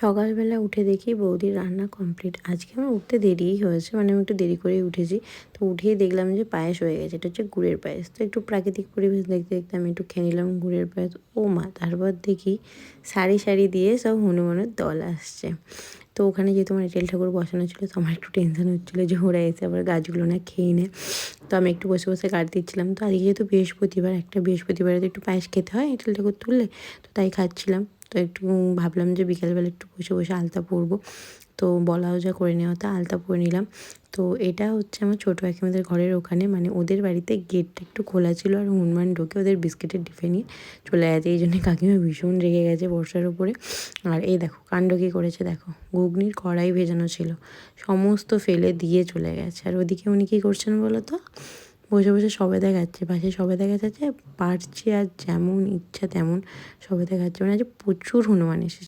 সকালবেলা উঠে দেখি বৌদির রান্না কমপ্লিট। আজকে আমার উঠতে দেরিই হয়েছে, মানে আমি একটু দেরি করেই উঠেছি। তো উঠেই দেখলাম যে পায়েস হয়ে গেছে, এটা হচ্ছে গুড়ের পায়েস। তো একটু প্রাকৃতিক পরিবেশ দেখতে দেখতে আমি একটু খেয়ে নিলাম গুড়ের পায়েস। ও মা, তারপর দেখি সারি সারি দিয়ে সব হনুমানের দল আসছে। তো ওখানে যেহেতু আমার এঁটেল ঠাকুর বসানো ছিল, তো আমার একটু টেনশন হচ্ছিলো যে ওরা এসে আবার গাছগুলো না খেয়ে নেয়। তো আমি একটু বসে বসে কাট দিচ্ছিলাম। তো আজকে যেহেতু বৃহস্পতিবার, একটা বৃহস্পতিবারে তো একটু পায়েস খেতে হয় এঁটেল ঠাকুর তুললে, তো তাই খাচ্ছিলাম। তো একটু ভাবলাম যে বিকালবেলা একটু বসে বসে আলতা পরবো। তো বলা যা করে নেওয়াতে আলতা পরে নিলাম। তো এটা হচ্ছে আমার ছোটো কাকিমাদের ঘরের ওখানে, মানে ওদের বাড়িতে গেটটা একটু খোলা ছিল আর হনুমান ঢুকে ওদের বিস্কিটের ডিফে নিয়ে চলে গেছে। এই জন্যে কাকিমা ভীষণ রেগে গেছে বর্ষার উপরে। আর এই দেখো কাণ্ড কী করেছে, দেখো ঘুগনির কড়াই ভেজানো ছিল, সমস্ত ফেলে দিয়ে চলে গেছে। আর ওদিকে উনি কী করছেন বলো তো, বসে বসে সবেদা খাচ্ছে। পাশে সবেদা গাছ আছে, পারছে আর যেমন ইচ্ছা তেমন সবেদা খাচ্ছে। মানে আজ প্রচুর হনুমান এসেছে।